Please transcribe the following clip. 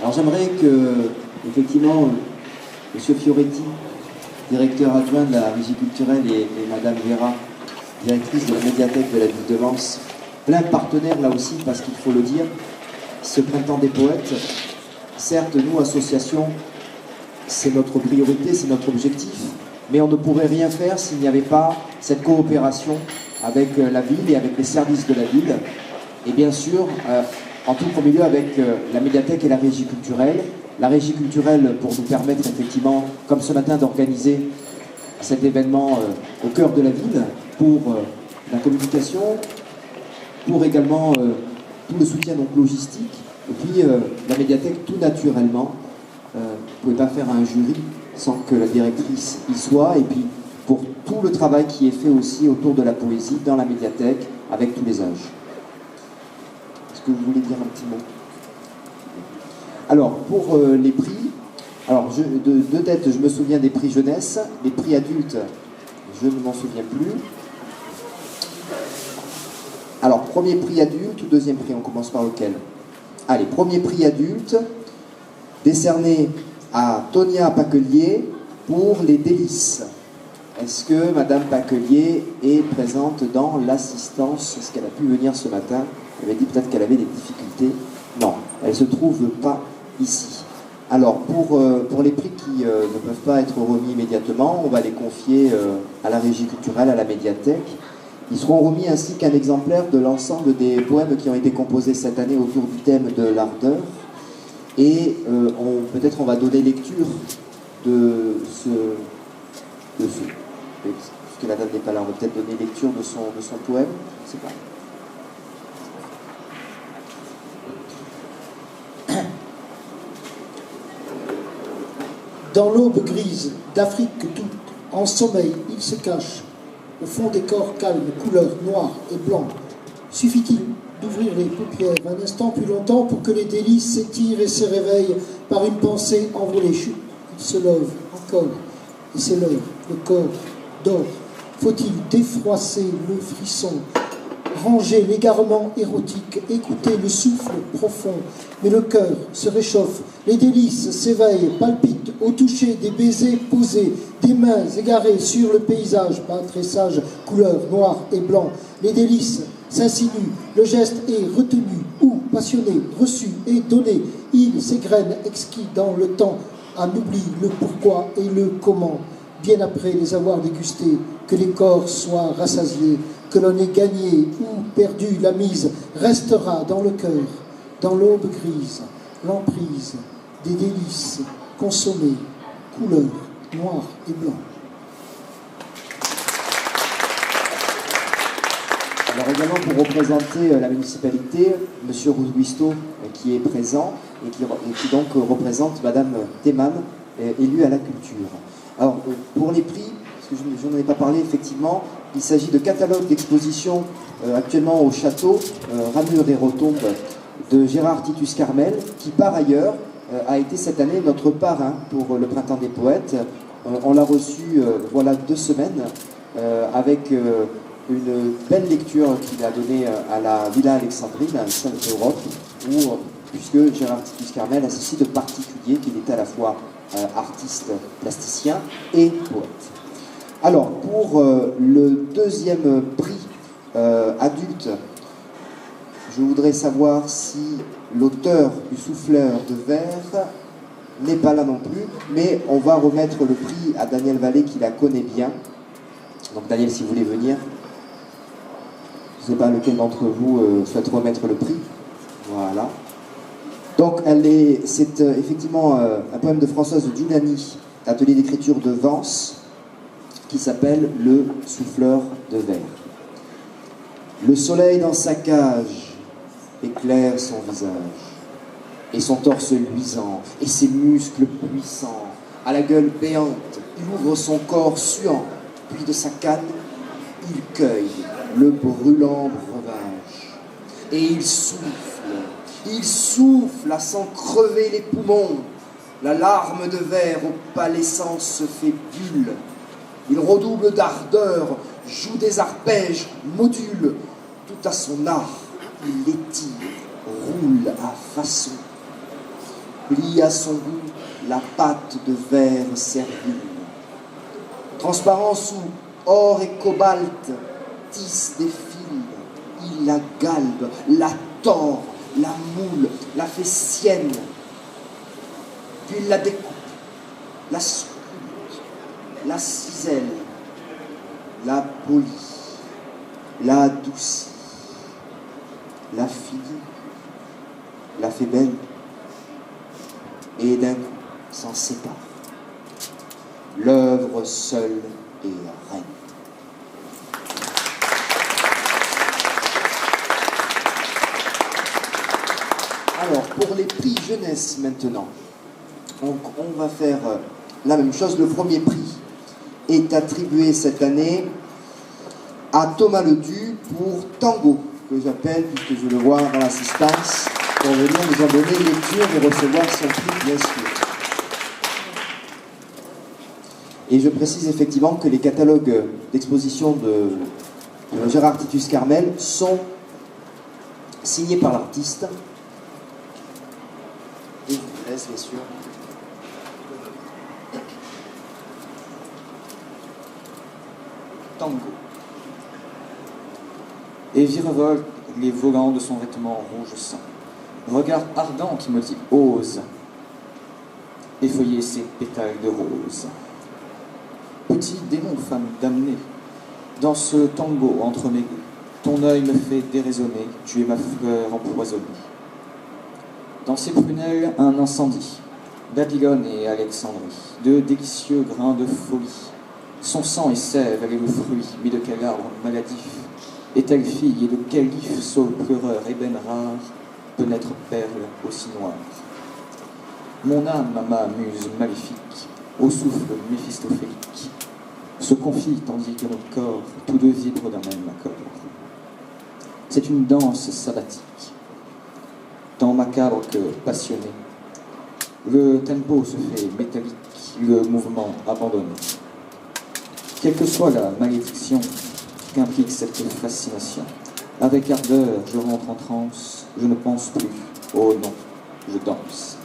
Alors j'aimerais que, effectivement, M. Fioretti, directeur adjoint de la Régie culturelle, et Mme Vera, directrice de la médiathèque de la ville de Vence, plein de partenaires là aussi, parce qu'il faut le dire, ce printemps des poètes, certes, nous, association, c'est notre priorité, c'est notre objectif, mais on ne pourrait rien faire s'il n'y avait pas cette coopération avec la ville et avec les services de la ville, et bien sûr, en tout premier lieu avec la médiathèque et la régie culturelle. La régie culturelle pour nous permettre effectivement, comme ce matin, d'organiser cet événement au cœur de la ville, pour la communication, pour également tout le soutien donc, logistique, et puis la médiathèque tout naturellement. Vous ne pouvez pas faire un jury sans que la directrice y soit, et puis pour tout le travail qui est fait aussi autour de la poésie dans la médiathèque avec tous les âges. Est-ce que vous voulez dire un petit mot? Alors, pour les prix, alors de tête, je me souviens des prix jeunesse, les prix adultes, je ne m'en souviens plus. Alors, premier prix adulte ou deuxième prix, on commence par lequel? Allez, premier prix adulte, décerné à Tonia Paquelier pour les délices. Est-ce que Madame Paquelier est présente dans l'assistance? Est-ce qu'elle a pu venir ce matin? Elle avait dit peut-être qu'elle avait des difficultés. Non, elle ne se trouve pas ici. Alors, pour les prix qui ne peuvent pas être remis immédiatement, on va les confier à la régie culturelle, à la médiathèque. Ils seront remis ainsi qu'un exemplaire de l'ensemble des poèmes qui ont été composés cette année autour du thème de l'ardeur. Et peut-être on va donner lecture de ce... Puisque la dame n'est pas là, on va peut-être donner lecture de son poème. Je ne sais pas. Dans l'aube grise d'Afrique toute, en sommeil, il se cache, au fond des corps calmes, couleur noire et blanc. Suffit-il d'ouvrir les paupières un instant plus longtemps pour que les délices s'étirent et se réveillent par une pensée envolée. Chut, il se lève encore et s'élève, le corps dort. Faut-il défroisser le frisson, ranger l'égarement érotique, écouter le souffle profond, mais le cœur se réchauffe, les délices s'éveillent, palpitent au toucher des baisers posés, des mains égarées sur le paysage, pas très sage, couleur noir et blanc. Les délices s'insinuent, le geste est retenu ou passionné, reçu et donné. Il s'égrène exquis dans le temps, en oublie le pourquoi et le comment. Bien après les avoir dégustés, que les corps soient rassasiés, que l'on ait gagné ou perdu la mise, restera dans le cœur, dans l'aube grise, l'emprise des délices consommées, couleur noir et blanc. Alors également pour représenter la municipalité, M. Rouguisto qui est présent et qui donc représente Mme Théman, élue à la culture. Alors pour les prix, parce que je n'en ai pas parlé effectivement, il s'agit de catalogues d'exposition actuellement au château Ramure et Rotombe de Gérard Titus Carmel, qui par ailleurs a été cette année notre parrain pour le Printemps des Poètes. On l'a reçu voilà 2 semaines avec une belle lecture qu'il a donnée à la Villa Alexandrine, à Sainte-Europe, où, puisque Gérard Titus Carmel a ceci de particulier qu'il était à la fois artiste plasticien et poète. Alors, pour le deuxième prix adulte, je voudrais savoir si l'auteur du souffleur de verre n'est pas là non plus, mais on va remettre le prix à Daniel Vallée qui la connaît bien. Donc Daniel, si vous voulez venir. Je ne sais pas lequel d'entre vous souhaite remettre le prix. Voilà. Donc c'est effectivement un poème de Françoise Giuliani, atelier d'écriture de Vence, qui s'appelle Le souffleur de verre. Le soleil dans sa cage éclaire son visage, et son torse luisant, et ses muscles puissants. À la gueule béante, il ouvre son corps suant, puis de sa canne, il cueille le brûlant breuvage. Et il souffle à s'en crever les poumons. La larme de verre opalescent se fait bulle. Il redouble d'ardeur, joue des arpèges, module. Tout à son art, il l'étire, roule à façon. plie à son goût la pâte de verre servile. Transparence où or et cobalt tissent des fils, il la galbe, la tord, la moule, la fait sienne, puis il la découpe, la sculpte, la cisèle, la polie, la adoucit, la finit, la fait belle, et d'un coup s'en sépare. L'œuvre seule est reine. Alors, pour les prix jeunesse maintenant, on va faire la même chose. Le premier prix est attribué cette année à Thomas Ledu pour Tango, que j'appelle, puisque je le vois dans l'assistance, pour venir nous en donner lecture et recevoir son prix, bien sûr. Et je précise effectivement que les catalogues d'exposition de Gérard Titus Carmel sont signés par l'artiste. Et je vous laisse, bien sûr. Tango. Et virevolte les volants de son vêtement rouge sang. Regard ardent qui me dit « Ose » effeuiller ses pétales de rose. Petit démon, femme damnée, dans ce tango entre mes goûts, ton œil me fait déraisonner, tu es ma fleur empoisonnée. Dans ses prunelles, un incendie, Babylone et Alexandrie, deux délicieux grains de folie. Son sang et sève, elle est le fruit, mais de quel arbre maladif est-elle fille, et de quel if saule pleureur, ébène rare, peut naître perle aussi noire. Mon âme, ma muse maléfique, au souffle méphistophélique, se confie tandis que nos corps, tous deux vibrent d'un même accord. C'est une danse sabbatique, tant macabre que passionné. Le tempo se fait métallique, le mouvement abandonné. Quelle que soit la malédiction qu'implique cette fascination, avec ardeur je rentre en transe, je ne pense plus, oh non, je danse.